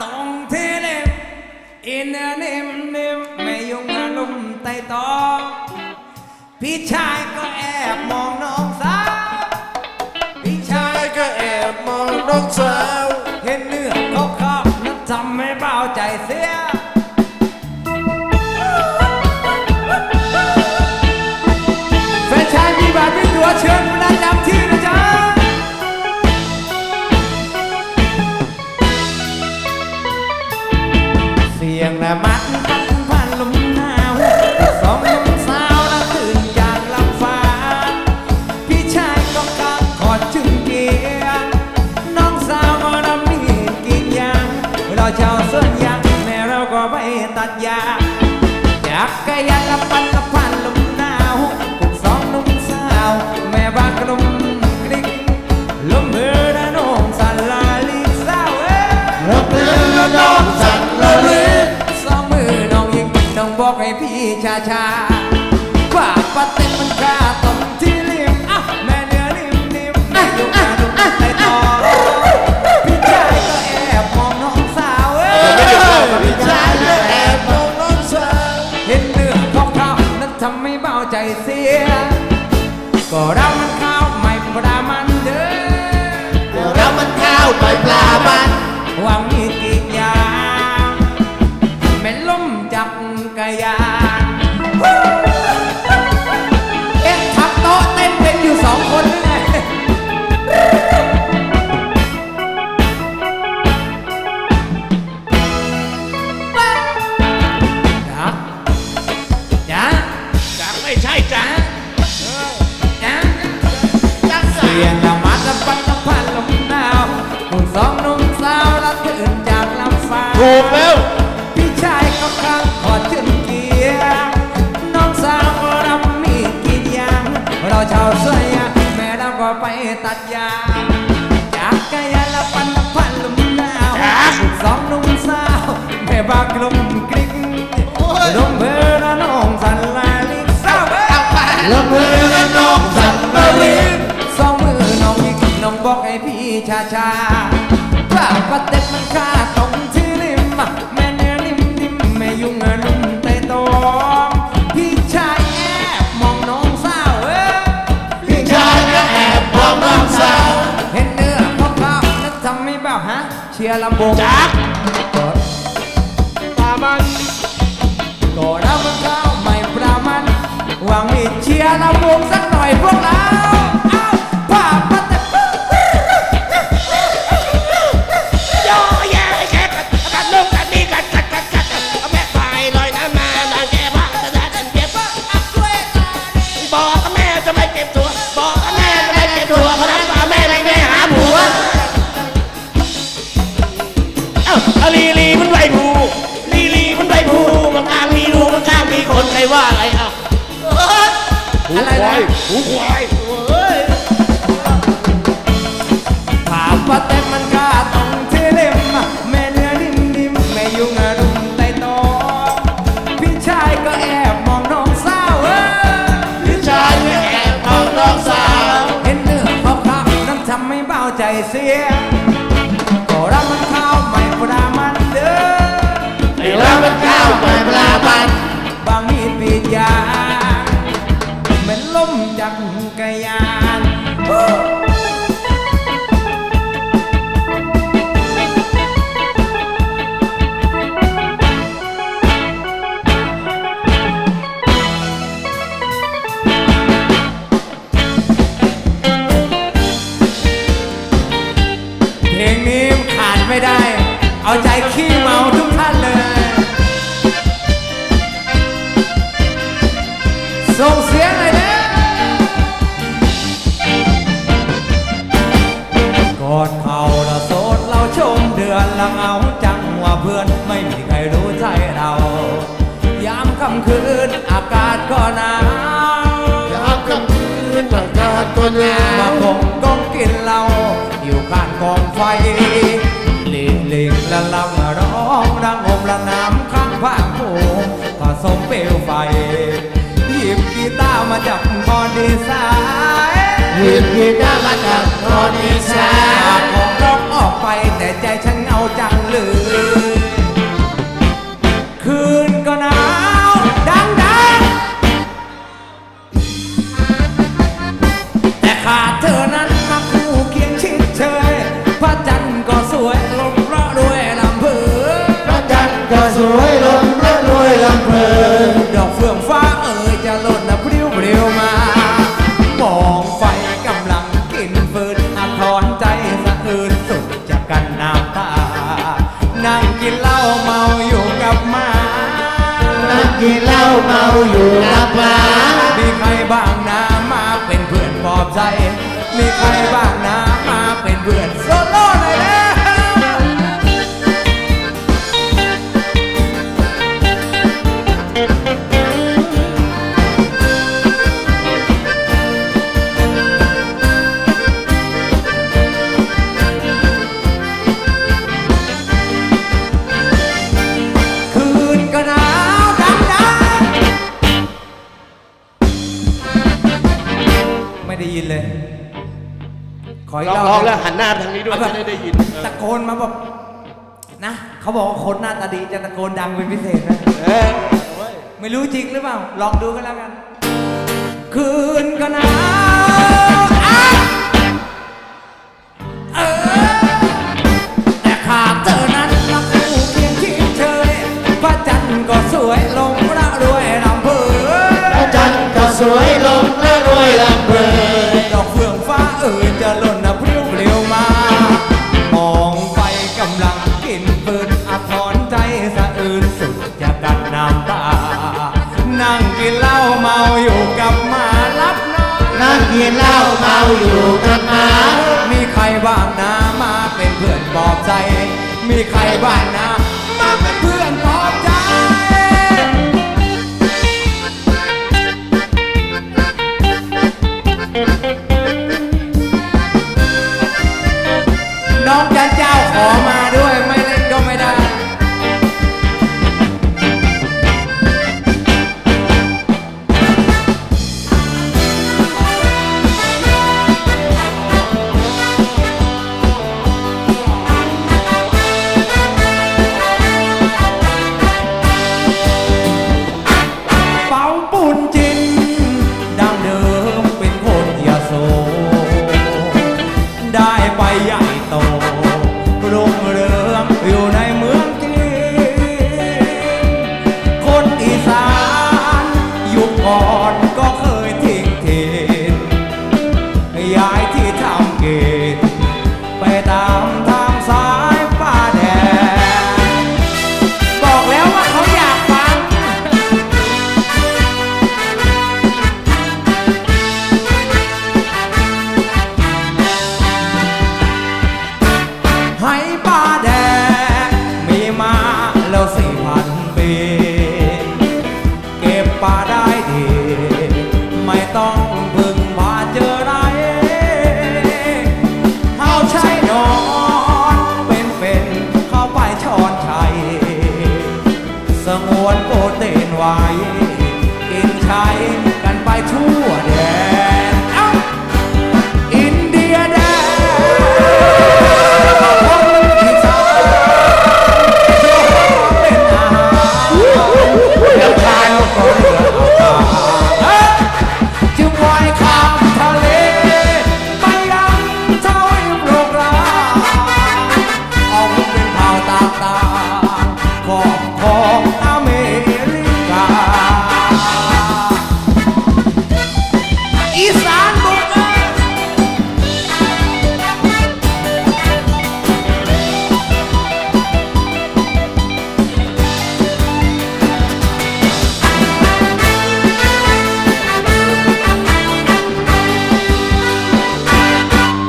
ตรงที่เล็บอินเนอร์นิ่มไม่ยุ่งอารมณ์ไต่ตองพี่ชายก็แอบมองน้องสาวพี่ชายก็แอบมองน้องสาวเห็นเนื้อเขาเข้านั้นทำให้เบาใจเสียแฟนชายมีบัตรมีตั๋วเชิญประจำที่นะจ๊ะเสียงและมัดพันลมหนาวสองลมสาวและตื่นจากลำฟ้าพี่ชายก็กางกอดจึงเกียงน้องสาวก็รำมีกินยางเราเช่าสวนยางแม่เราก็ไปตัดยาจากกะยันละพันลมหนาวสองลมสาวแม่บ้านกลุ่มกริ๊กลมมือและน้องสันลาลีสาวลมมือและน้องสันลาลีสองมือน้องยิงน้องบอกให้พี่ช้าว่าปะเต็มมันกล้าตรงที่ริมแม่เนื้อนิ่มแม่ยุกมาดุไต่ต่อพี่ชายก็แอบมองน้องสาวพี่ชายก็แอบมองน้องสาวเห็นเนื้อของเขานั้นทำให้เบาใจเสียก็เรามันข้าวไม่ปลามันเด้อเรามันข้าวไม่ปลามันหวังมีกินยาแม่ล้มจับกะยานทับโต๊ะเต้นเป็นอยู่สองคนหรือไงจักไม่ใช่จักเสียงละมัดละพันลมหนาวคุณสองหนุ่มสาวละตื่นจากลำฟ้าถูกแล้วพี่ชายก็ข้างขอจึงเกียงน้องสาวก็รำมีกินยางเราเช่าเสื้อยางแม่เราก็ไปตัดยางจากกะยานละพันลมหนาวคุณสองหนุ่มสาวแม่บ้านกลุ่มกริ๊กลมเพอและน้องสันลาลิกสาวลมเพอและน้องสันลาลิกสองมือน้องยิงน้องบอกให้พี่ช้าว่าปะเต็มมันค่าตรงที่ริมแม่เนื้อนิ่มไม่ยุ่งอารมณ์ไต่ตองพี่ชายแอบมองน้องสาวพี่ชายก็แอบมองน้องสาวเห็นเนื้อของเขานั้นทำให้แบบเชียร์ลำวงจักปลามันก็เรามันเข้าไม่ปรามันหวังมีเชียร์ลำวงสักหน่อยพวกเราป้าปะเต็มย่อแย่แค่กัดลงกัดนี่กัดแม่ไฟลอยน้ำมาบางแกพังจะได้เจ็บบอกกับแม่จะไม่เก็บตัวบอกกับแม่จะไม่เก็บตัวเพราะนั้นแม่ไม่หาผัวลีมันไหวผูลีมันไหวผูมันกลางมีรูมันกลางมีคนใครว่าอะไรหูควายผ่าปะเต็มมันกล้าตรงที่เล็มแม่เนื้อนิ่มไม่ยุ่งอารมณ์ไต่ตองพี่ชายก็แอบมองน้องสาวพี่ชายก็แอบมองน้องสาวเห็นเนื้อเขานั้นทำให้เบาใจเสียก็เรามันข้าวไม่ปรามันเด้อเรามันข้าวไม่ปลามันบางมีปีดยาเหมือนลมจากกะยานเพลงนี้ขาดไม่ได้เอาใจขี้เมาทุกท่านเลยส่งเสียงหน่อยนะกอดเขาละโสดเราชมเดือนละเอาจังว่าเพื่อนไม่มีใครรู้ใจเรายามค่ำคืนอากาศก็หนาวยามค่ำคืนอากาศก็หนาวมาคงกองกินเราอยู่ข้างกองไฟลิงละลำร้องดังโอมละน้ำข้างผ้าโผงผสมเปลวไฟหยิบกีตาร์มาจับคอดีสายหยิบกีตาร์มาจับคอดีสายผมร้องออกไปแต่ใจฉันเงาจังเลย ก็สวยลมและรวยลำเพลิน ดอกเฟื่องฟ้าเอ่ยจะหล่นนะพริ้วพริ้วมามองไฟกำลังกินฟืนอาทรใจสะอื้นสุดจะกันน้ำตา นั่งกินเหล้าเมาอยู่กับหมา นั่งกินเหล้าเมาอยู่กับหมา มีใครบ้างนะมาเป็นเพื่อนปลอบใจ มีใครบ้างนะมาเป็นเพื่อนโซโล่หน่อยนะ คืนก็หนาวดำดำไม่ได้ยินเลย ขออีกรอบ ลองแล้วหันหน้าทางนี้ด้วย เอาแบบ จะได้ยิน ตะโกนมาแบบนะ เขาบอกว่าคนหน้าตาดีจะตะโกนดังเป็นพิเศษนะ เออ ไม่รู้จริงหรือเปล่า ลองดูกันแล้วกัน คืนก็หนาวอ่ะเออแต่ขาดเธอนั้นรักคู่เคียงชิดเชยพระจันทร์ก็สวยลงระรวยลำเพอ พระจันทร์ก็สวยลมและรวยลำเพลิน ดอกเฟื่องฟ้าเอ่ยจะหล่นนะพริ้วเปลี่ยวมา มองไปกำลังกินปืนอาทรใจสะอื้นสุดจะกัดน้ำตา นั่งกินเหล้าเมาอยู่กับหมารับนอน นั่งกินเหล้าเมาอยู่กับหมา มีใครบ้างนะมาเป็นเพื่อนปลอบใจ มีใครบ้างนะมาเป็นเพื่อนปลอบใจ น้องจันเจ้าขอมาด้วยไม่เล่นก็ไม่ได้ เป่าปุ่นจินดังเดิมเป็นคนยโส ได้ไปใหญ่โตรุ่งเรืองอยู่ในเมืองจีนคนอีสานยุคก่อนก็เคยทิ้งถิ่นย้ายที่ทำกินไปตามทางสายป่าแดงบอกแล้วว่าเขาอยากฟัง ให้ป้าแดงมีมาแล้ว4,000 ปี เก็บป่าได้ดี ไม่ต้องพึ่งพาเจอไรเขาใช้นอนเป็นเข้าไปช้อนชัยสงวนโปรตีนไว้ กินใช้กันไปทั่วแดนเอ้าอินเดียแดง จึงว่ายข้ามทะเลไปยังเท่ายุโรปราออกลูกเป็นเผ่าต่างๆของอเมริกา อีสานบุกเอ้ย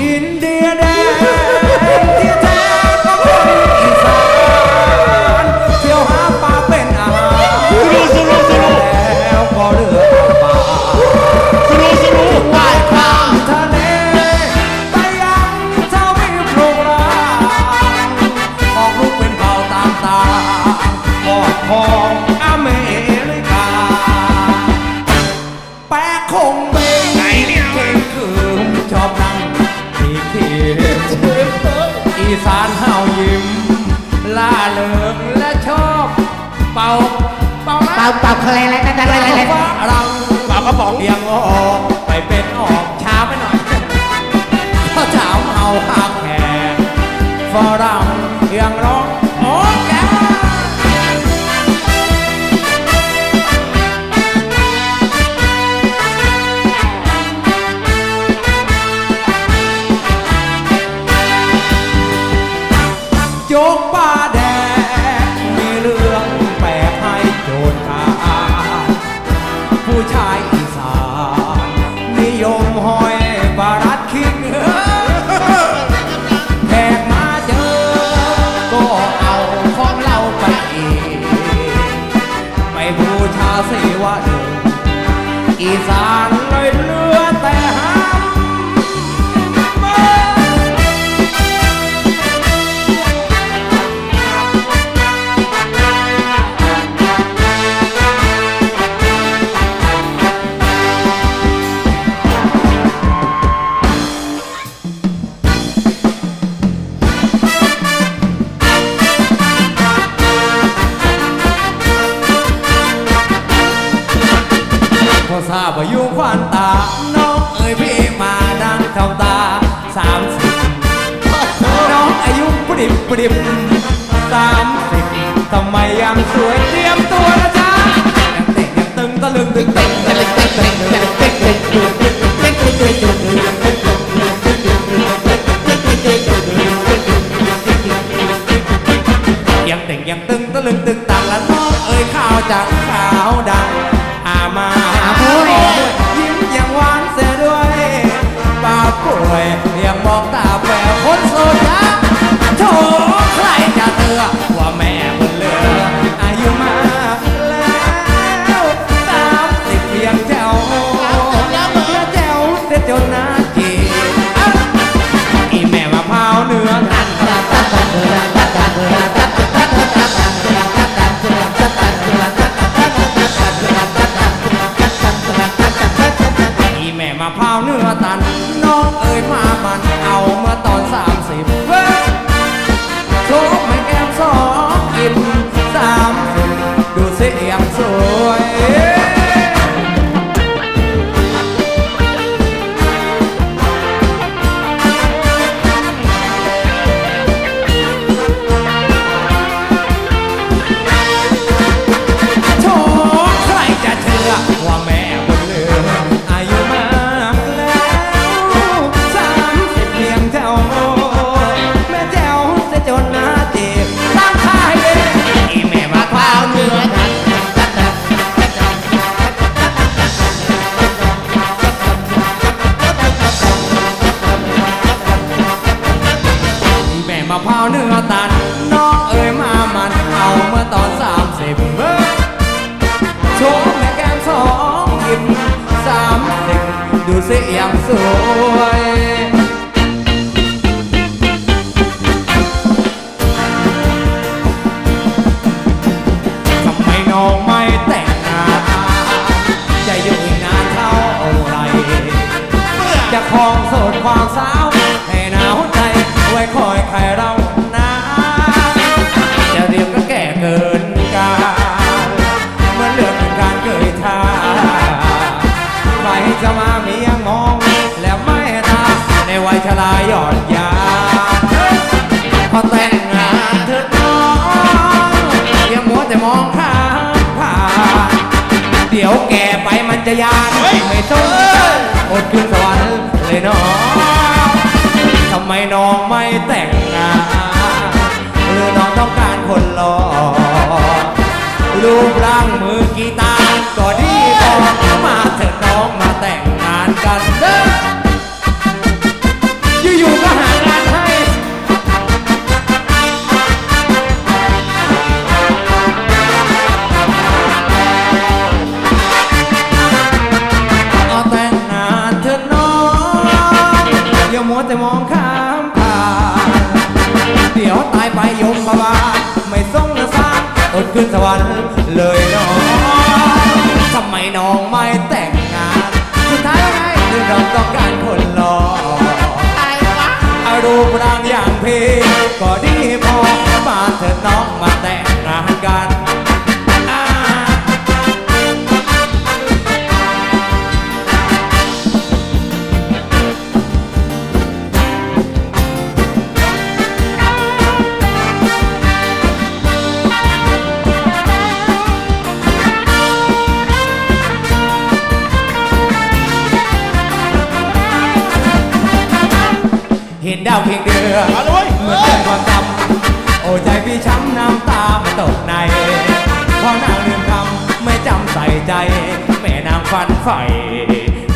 อินเดียแดงที่แท้ก็คนอีสานเที่ยวหาปลาเป็นอาหารแล้วก็เรือป่าว่ายข้ามทะเลไปยังทวีปโลกร้างออกลูกเป็นเผ่าต่างๆของอเมริกา แปะคงเบงไหนเนี่ยคือชอบนั่งที่เขียนอีสานเฮายิ้มล่าเริงและชอบเป่าอะไรอะไร ฝรั่ง เป่ากระป๋อง เลี้ยงออกไปเป็นออกช้าไปหน่อยเขาถามเอาหางแขกฝรั่งเลี้ยงร้องโอ้แก โจ๊กป้าแดงมีเรื่องแปลกให้โจรกาผู้ชายอีสานนิยมห้อยบารัดคิงแขกมาเจอก็เอาของเราไปอีกไปบูชาศิวะเดิมอีสานเลยเหลือแต่หำพอทราบว่าอยู่ขวานตา น้องเอ๋ยพี่มาดังคำตา30น้องอายุปริบ30ทำไมยังสวยเตรียมตัวนะจ๊ะยังเต่งยังตึงตะลึงตึงเต่งยังเต่งยังตึงตะลึงตึงตังและน้องเอ๋ยข้าวจากขาวดังมายิ้มยังหวานเสียด้วยเปล่าป่วยยังมองตาแปลคนโซดาโถใครจะเตือว่าแม่บนเรืออายุมากแล้ว30เพียงแจ๋วแจ๋วแต่จนนาจีอีแม่มะพร้าวเนื้อตันมะพร้าวเนื้อตันน้องเอ๋ยมามันเอาเมื่อตอน30โชคไม่แก้ม2กิน30ดูสิยังสวยโชคใครจะเชื่อว่าแม่บนเรืออายุมากแม่แจ๋วจะจนนาจีบตั้งค่ายเลยอีแม่มะพร้าวเนื้อตันอีแม่มะพร้าวเนื้อตันน้องเอ๋ยมามันเอาเมื่อตอน30โชว์แม่แก้ม2ยิ้ม30ดูสิยังสวยน้องไม่แต่งงานจะอยู่อีกนานเท่าไรจะคลองโสดความสาวให้หนาวใจไว้คอยใครเรานะจะเรียกก็แก่เกินกาลเหมือนเลือดเป็นการเกยท่าใครจะมามียังมองแล้วไม่ตาในวัยชราหยอดยาพอแต่งงานเธอน้องยังมัวแต่มองข้าเดี๋ยวแก่ไปมันจะยานไม่ต้องอดขึ้นสวรรค์เลยน้องทำไมน้องไม่แต่งงานหรือน้องต้องการคนหล่อรูปร่างมือกีตาร์ก็ดีพอมาเถิดน้องมาแต่งงานกันเด้ออยู่ๆก็หางานให้มัวแต่มองข้ามผ่านเดี๋ยวตายไปยมบาบาไม่ส่งนะสานอดขึ้นสวรรค์เลยน้องทำไมน้องไม่แต่งงานสุดท้ายไงคือเราต้องการคนหล่อรูปร่างอย่างพี่ก็ดีพอมาเถิดน้องมาแต่งงานกันเห็นดาวเพียงเดือนเหมือนเป็นความจำโอ ฝันใฝ่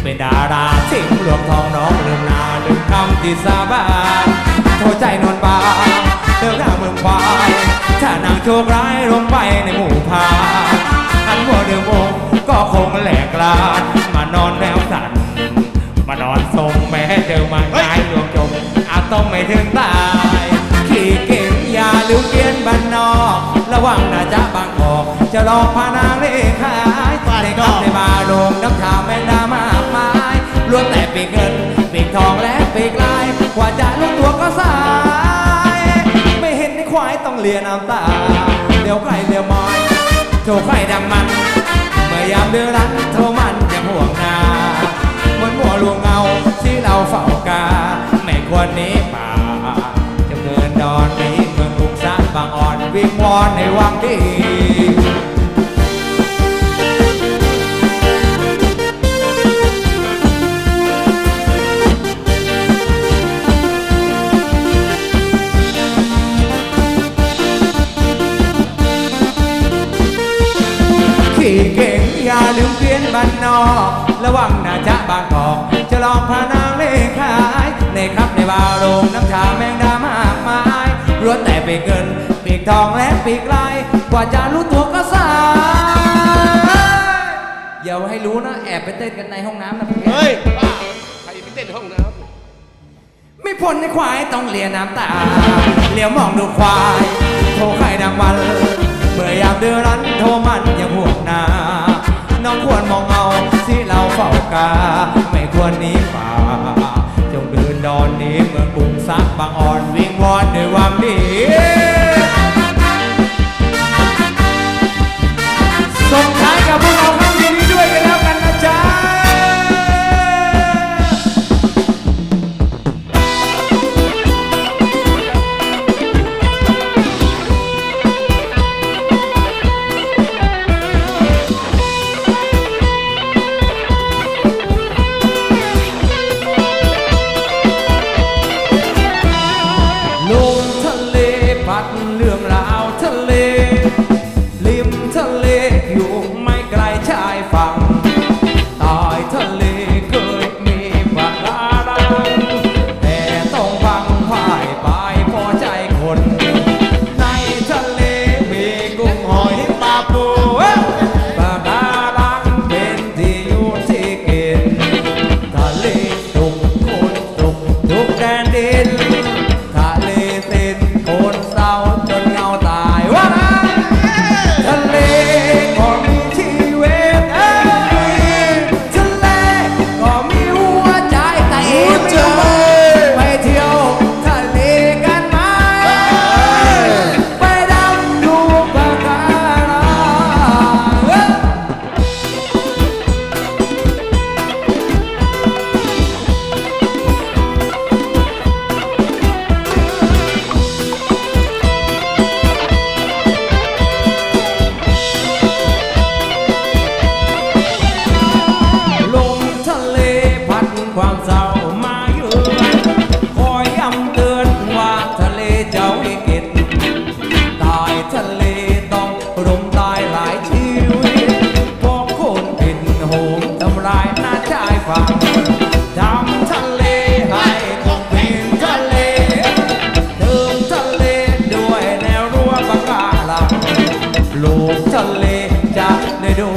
เป็นดาราสิงห์รวมทองน้องลืมนาลืมคำที่สาบานโทษใจนวลบางเดินหน้าเมืองควายถ้านางโชคร้ายลงไปในหมู่พาอันหัวเดิมองก็คงแหลกลานมานอนแนวสั่นมานอนทรงแม้เจอมาหายดวงจมอาจต้องไม่ถึงตายขี่เก่งอย่าลืมเกียนบ้านนอกระวังนะจ๊ะบางกอกจะลองพานางเลขายในกอบในบาร์โรงน้ำชาแมงดามากมายล้วนแต่ปีกเงินปีกทองและปีกลายกว่าจะรู้ตัวก็สายไม่เห็นในควายต้องเลียน้ำตาเดี๋ยวใครเดี๋ยวมอยโชว์ใครดังมันเมื่อยามเดือดรันโทรมันจะห่วงนาเหมือนหัวลวงเงาที่เราเฝ้ากาไม่ควรหนีป่าจะเงินดอนนี้เมืองกรุงสร้างบางอ่อนวิงวอนในวังดีขี่เก่งอย่าลืมเพี้ยนบ้านนอกระวังนะจ๊ะบางกอกจะลองพานางเลขายในครับในบาร์โรงน้ำชาแมงดามากมายล้วนแต่ปีกเงินปีกทองและปีกลายกว่าจะรู้ตัวก็สายอย่าให้รู้นะแอบไปเต้นกันในห้องน้ำนะพี่ เฮ้ยบ้าใครไปเต้นในห้องน้ำ ไม่พ้นในควายต้องเลียน้ำตาเลี้ยวมองดูควายโทรใครดังวันเมื่อยามเดือดรันโทรมันอย่าพวกนาน้องควรมองเอาที่เราเฝ้ากาไม่ควรหนีป่าจงเดินดอนนี้เมืองกรุงซักบางอ่อนวิงวอนด้วยความดีส่งท้ายกับพวกเราข้างดีนี้ด้วยกันแล้วกันนะจ๊ะลมทะเลพัดเรื่องราวทะเลริมทะเลอยู่ไม่ไกลชายฝั่งใต้ทะเลเคยมีปะการังแต่ต้องฟังพ่ายไปพอใจคนในทะเลมีกุ้งหอยปลาปูปะการังเป็นที่อยู่ที่กินทะเลตุกคนตุกทุกแดนดินทะเลสิ้นคนเศร้าจนเงาตายว่าทะเลก็มีชีวิตทะเลก็มีหัวใจแต่เองไม่รู้ไปเที่ยวทะเลกันไหมไปดำดูปะการังลมทะเลพัดความเศร้ามาเยือนคอยย้ำเตือนว่าทะเลเจ้าวิกฤตตายทะเลต้องรมตายหลายชีวิตพวกคนผิดโหมทำลายหน้าชายฝั่งทำทะเลให้ต้องเป็นทะเลเติมทะเลด้วยแนวรั้วปะการังลูกทะเลจะได้ดู